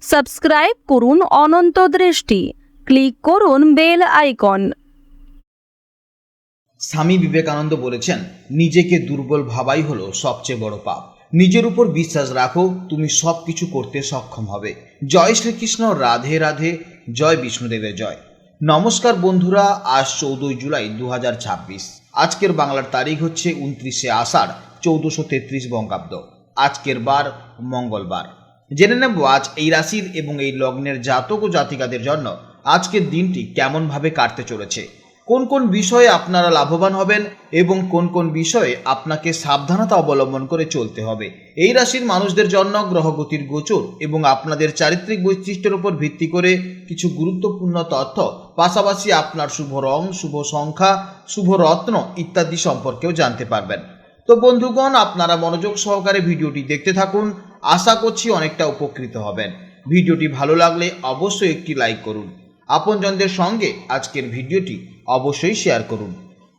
Subscribe করুন অনন্ত দৃষ্টি, click করুন বেল আইকন। স্বামী বিবেকানন্দ বলেছেন, নিজেকে দুর্বল ভাবাই হলো সবচেয়ে বড় পাপ। নিজের উপর বিশ্বাস রাখো, তুমি সব কিছু করতে সক্ষম হবে। জয় শ্রীকৃষ্ণ, রাধে রাধে, জয় বিষ্ণুদেবের জয়। নমস্কার বন্ধুরা, আজ 14 জুলাই 2026। আজকের বাংলার তারিখ হচ্ছে 29শে আষাঢ় 1433 বঙ্গাব্দ। আজকের বার মঙ্গলবার। জেনে নেব আজ এই রাশির এবং এই লগ্নের জাতক ও জাতিকাদের জন্য আজকের দিনটি কেমনভাবে কাটতে চলেছে, কোন কোন বিষয়ে আপনারা লাভবান হবেন এবং কোন কোন বিষয়ে আপনাকে সাবধানতা অবলম্বন করে চলতে হবে। এই রাশির মানুষদের জন্য গ্রহগতির গোচর এবং আপনাদের চারিত্রিক বৈশিষ্ট্যের উপর ভিত্তি করে কিছু গুরুত্বপূর্ণ তথ্য, পাশাপাশি আপনার শুভ রং, শুভ সংখ্যা, শুভ রত্ন ইত্যাদি সম্পর্কেও জানতে পারবেন। তো বন্ধুগণ, আপনারা মনোযোগ সহকারে ভিডিওটি দেখতে থাকুন, আশা করছি অনেকটা উপকৃত হবেন। ভিডিওটি ভালো লাগলে অবশ্যই একটি লাইক করুন, আপনজনদের সঙ্গে আজকের ভিডিওটি অবশ্যই শেয়ার করুন।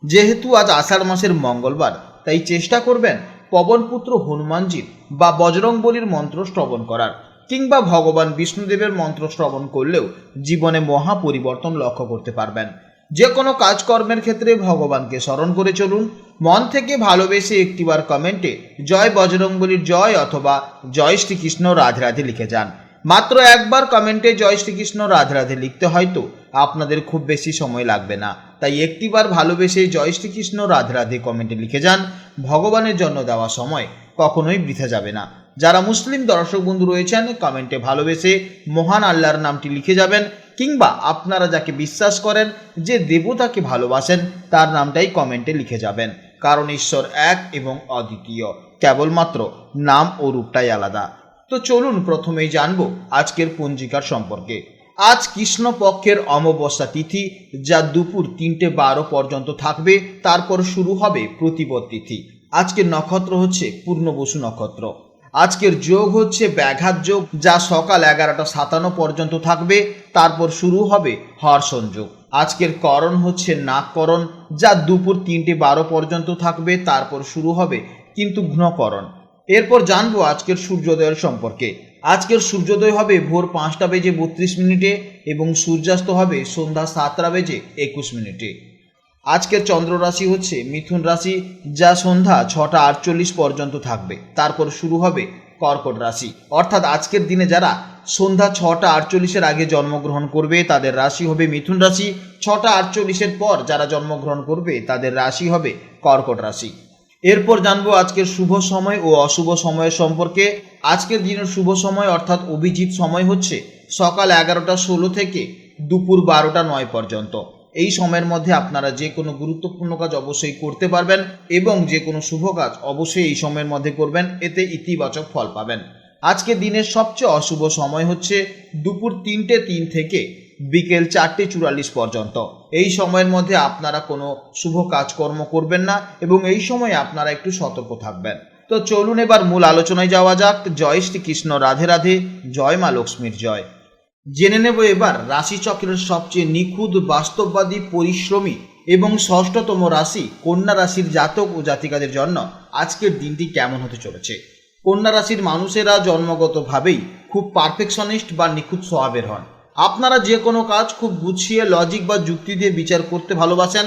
যেহেতু আজ আষাঢ় মাসের মঙ্গলবার, তাই চেষ্টা করবেন পবনপুত্র হনুমানজির বা বজরংবলীর মন্ত্র শ্রবণ করার, কিংবা ভগবান বিষ্ণুদেবের মন্ত্র শ্রবণ করলেও জীবনে মহা পরিবর্তন লক্ষ্য করতে পারবেন। যে কোনো কাজকর্মের ক্ষেত্রে ভগবানকে স্মরণ করে চলুন। মন থেকে ভালোবেসে একটিবার কমেন্টে জয় বজরংবলীর জয় অথবা জয় শ্রীকৃষ্ণ রাধে রাধে লিখে যান। মাত্র একবার কমেন্টে জয় শ্রীকৃষ্ণ রাধে রাধে লিখতে হয়তো আপনাদের খুব বেশি সময় লাগবে না, তাই একটিবার ভালোবেসে জয় শ্রীকৃষ্ণ রাধে রাধে কমেন্টে লিখে যান। ভগবানের জন্য দেওয়া সময় কখনোই বৃথা যাবে না। যারা মুসলিম দর্শক বন্ধু রয়েছেন, কমেন্টে ভালোবেসে মহান আল্লাহর নামটি লিখে যাবেন, কিংবা আপনারা যাকে বিশ্বাস করেন, যে দেবতাকে ভালোবাসেন, তার নামটাই কমেন্টে লিখে যাবেন। কারণ ঈশ্বর এক এবং অদ্বিতীয়, কেবলমাত্র নাম ও রূপটাই আলাদা। তো চলুন প্রথমেই জানবো আজকের পঞ্জিকার সম্পর্কে। আজ কৃষ্ণ পক্ষের অমাবস্যা তিথি, যা দুপুর 3:12 পর্যন্ত থাকবে, তারপর শুরু হবে প্রতিপদ তিথি। আজকের নক্ষত্র হচ্ছে পূর্ণবসু নক্ষত্র। আজকের যোগ হচ্ছে ব্যাঘাত যোগ, যা সকাল 11:57 পর্যন্ত থাকবে, তারপর শুরু হবে হর্ষণ যোগ। আজকের করণ হচ্ছে নাগকরণ, যা দুপুর 3:12 পর্যন্ত থাকবে, তারপর শুরু হবে কিন্তু ঘ্নকরণ। এরপর জানবো আজকের সূর্যোদয়ের সম্পর্কে। আজকের সূর্যোদয় হবে ভোর 5:32 এবং সূর্যাস্ত হবে সন্ধ্যা 7:21। আজকের চন্দ্র রাশি হচ্ছে মিথুন রাশি, যা সন্ধ্যা 6:48 পর্যন্ত থাকবে, তারপর শুরু হবে কর্কট রাশি। অর্থাৎ আজকের দিনে যারা সন্ধ্যা 6:48 আগে জন্মগ্রহণ করবে, তাদের রাশি হবে মিথুন রাশি। 6:48 পর যারা জন্মগ্রহণ করবে, তাদের রাশি হবে কর্কট রাশি। এরপর জানবো আজকের শুভ সময় ও অশুভ সময়ের সম্পর্কে। আজকের দিনের শুভ সময় অর্থাৎ অভিজিৎ সময় হচ্ছে সকাল 11:16 থেকে দুপুর 12:09 পর্যন্ত। এই সময়ের মধ্যে আপনারা যে কোনো গুরুত্বপূর্ণ কাজ অবশ্যই করতে পারবেন এবং যে কোনো শুভ কাজ অবশ্যই এই সময়ের মধ্যে করবেন, এতে ইতিবাচক ফল পাবেন। আজকে দিনের সবচেয়ে অশুভ সময় হচ্ছে দুপুর 3:03 থেকে বিকেল 4:44 পর্যন্ত। এই সময়ের মধ্যে আপনারা কোনো শুভ কাজকর্ম করবেন না এবং এই সময় আপনারা একটু সতর্ক থাকবেন। তো চলুন এবার মূল আলোচনায় যাওয়া যাক। জয় শ্রীকৃষ্ণ, রাধে রাধে, জয় মা লক্ষ্মীর জয়। জেনে নেব এবার রাশিচক্রের সবচেয়ে নিখুঁত, বাস্তববাদী, পরিশ্রমী এবং ষষ্ঠতম রাশি কন্যা রাশির জাতক ও জাতিকাদের জন্য আজকের দিনটি কেমন হতে চলেছে। কন্যা রাশির মানুষেরা জন্মগতভাবেই খুব পারফেকশনিস্ট বা নিখুঁত স্বভাবের হন। আপনারা যে কোনো কাজ খুব গুছিয়ে লজিক বা যুক্তি দিয়ে বিচার করতে ভালোবাসেন।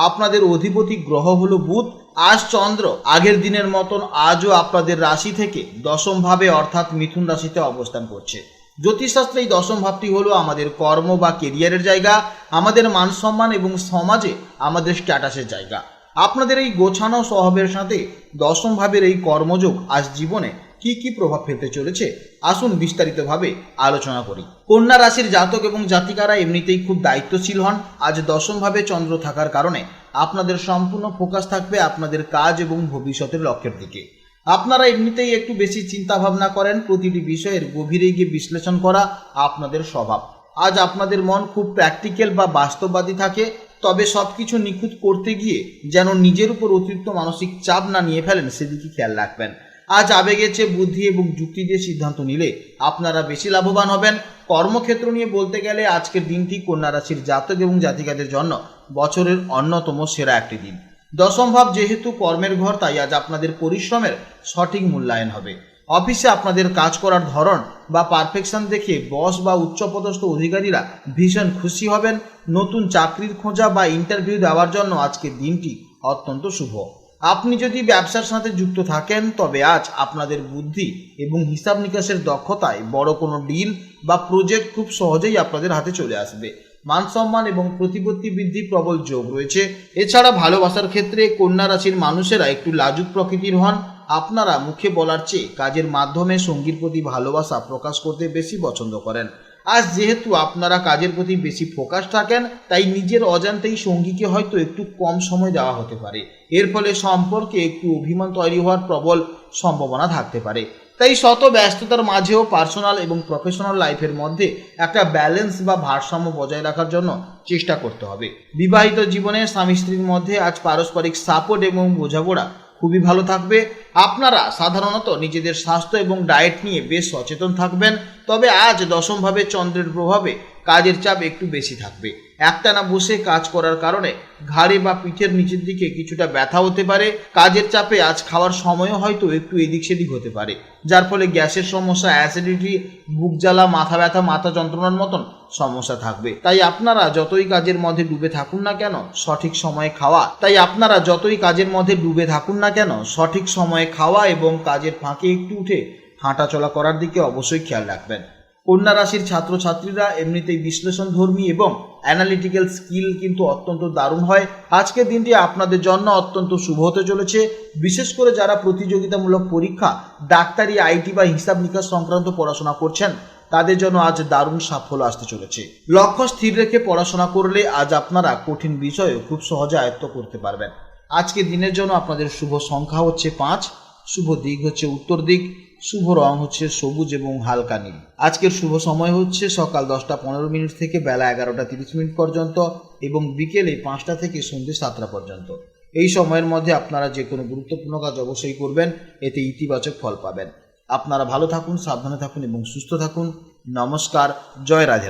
আপনাদের অধিপতি গ্রহ হলো বুধ। আজ চন্দ্র আগের দিনের মতন আজও আপনাদের রাশি থেকে দশম ভাবে অর্থাৎ মিথুন রাশিতে অবস্থান করছে। জ্যোতিষশাস্ত্রে এই দশম ভাবটি হলো আমাদের কর্ম বা কেরিয়ারের জায়গা, আমাদের মান সম্মান এবং সমাজে আমাদের স্ট্যাটাসের জায়গা। আপনাদের এই গোছানো স্বভাবের সাথে দশম ভাবের এই কর্মযোগ আজ জীবনে কি কি প্রভাব ফেলতে চলেছে, আসুন বিস্তারিতভাবে আলোচনা করি। কন্যা রাশির জাতক এবং জাতিকারা এমনিতেই খুব দায়িত্বশীল হন। আজ দশম ভাবে চন্দ্র থাকার কারণে আপনাদের সম্পূর্ণ ফোকাস থাকবে আপনাদের কাজ এবং ভবিষ্যতের লক্ষ্যের দিকে। আপনারা এমনিতেই একটু বেশি চিন্তা ভাবনা করেন, প্রতিটি বিষয়ের গভীরে গিয়ে বিশ্লেষণ করা আপনাদের স্বভাব। আজ আপনাদের মন খুব প্র্যাকটিক্যাল বা বাস্তববাদী থাকে, তবে সব কিছু নিখুঁত করতে গিয়ে যেন নিজের উপর অতিরিক্ত মানসিক চাপ না নিয়ে ফেলেন, সেদিকে খেয়াল রাখবেন। আজ আবেগের চেয়ে বুদ্ধি এবং যুক্তি দিয়ে সিদ্ধান্ত নিলে আপনারা বেশি লাভবান হবেন। কর্মক্ষেত্র নিয়ে বলতে গেলে আজকের দিনটি কন্যা রাশির জাতক এবং জাতিকাদের জন্য বছরের অন্যতম সেরা একটি দিন। দশম ভাব যেহেতু কর্মের ঘর, তাই আজ আপনাদের পরিশ্রমের সঠিক মূল্যায়ন হবে। অফিসে আপনাদের কাজ করার ধরন বা পারফেকশন দেখে বস বা উচ্চপদস্থ অধিকারীরা ভীষণ খুশি হবেন। নতুন চাকরির খোঁজা বা ইন্টারভিউ দেওয়ার জন্য আজকের দিনটি অত্যন্ত শুভ। আপনি যদি ব্যবসার সাথে যুক্ত থাকেন তবে আজ আপনাদের বুদ্ধি এবং হিসাব নিকাশের দক্ষতায় বড় কোনো ডিল বা প্রজেক্ট খুব সহজেই আপনাদের হাতে চলে আসবে। মান সম্মান এবং প্রতিপত্তি বৃদ্ধি প্রবল যোগ রয়েছে। এছাড়া ভালোবাসার ক্ষেত্রে কন্যা রাশির মানুষেরা একটু লাজুক প্রকৃতির হন। আপনারা মুখে বলার চেয়ে কাজের মাধ্যমে সঙ্গীর প্রতি ভালোবাসা প্রকাশ করতে বেশি পছন্দ করেন। আজ যেহেতু আপনারা কাজের প্রতি বেশি ফোকাস থাকেন, তাই নিজের অজান্তেই সঙ্গীকে হয়তো একটু কম সময় দেওয়া হতে পারে। এর ফলে সম্পর্কে একটু অভিমান তৈরি হওয়ার প্রবল সম্ভাবনা থাকতে পারে। তাই শত ব্যস্ততার মাঝেও পার্সোনাল এবং প্রফেশনাল লাইফের মধ্যে একটা ব্যালেন্স বা ভারসাম্য বজায় রাখার জন্য চেষ্টা করতে হবে। বিবাহিত জীবনে স্বামী স্ত্রীর মধ্যে আজ পারস্পরিক সাপোর্ট এবং বোঝাপড়া খুবই ভালো থাকবে। আপনারা সাধারণত নিজেদের স্বাস্থ্য এবং ডায়েট নিয়ে বেশ সচেতন থাকবেন। তবে আজ দশমভাবে চন্দ্রের প্রভাবে কাজের চাপ একটু বেশি থাকবে। একটানা বসে কাজ করার কারণে ঘাড়ে বা পিঠের নিচের দিকে কিছুটা ব্যথা হতে পারে। কাজের চাপে আজ খাওয়ার সময়ও হয়তো একটু এদিক সেদিক হতে পারে, যার ফলে গ্যাসের সমস্যা, অ্যাসিডিটি, বুক জ্বালা, মাথা ব্যথা, মাথা যন্ত্রণার মতন সমস্যা থাকবে। তাই আপনারা যতই কাজের মধ্যে ডুবে থাকুন না কেন সঠিক সময়ে খাওয়া এবং কাজের ফাঁকে একটু উঠে হাঁটাচলা করার দিকে অবশ্যই খেয়াল রাখবেন। কন্যা রাশির ছাত্রছাত্রীরা এমনিতেই বিশ্লেষণধর্মী এবং অ্যানালিটিক্যাল স্কিল কিন্তু অত্যন্ত দারুণ হয়। আজকের দিনটি আপনাদের জন্য অত্যন্ত শুভ হতে চলেছে। বিশেষ করে যারা প্রতিযোগিতামূলক পরীক্ষা, ডাক্তারি, আইটি বা হিসাব নিকাশ সংক্রান্ত পড়াশোনা করছেন, তাদের জন্য আজ দারুণ সাফল্য আসতে চলেছে। লক্ষ্য স্থির রেখে পড়াশোনা করলে আজ আপনারা কঠিন বিষয়ও খুব সহজে আয়ত্ত করতে পারবেন। আজকের দিনের জন্য আপনাদের শুভ সংখ্যা হচ্ছে 5, শুভ দিক হচ্ছে উত্তর দিক, শুভ রং হচ্ছে সবুজ এবং হালকা নীল। আজকের শুভ সময় হচ্ছে সকাল 10:15 থেকে বেলা 11:30 পর্যন্ত এবং বিকেলে 5টা থেকে সন্ধ্যে 7টা পর্যন্ত। এই সময়ের মধ্যে আপনারা যে কোনো গুরুত্বপূর্ণ কাজ অবশ্যই করবেন, এতে ইতিবাচক ফল পাবেন। আপনারা ভালো থাকুন, সাবধানে থাকুন এবং সুস্থ থাকুন। নমস্কার, জয় রাধে।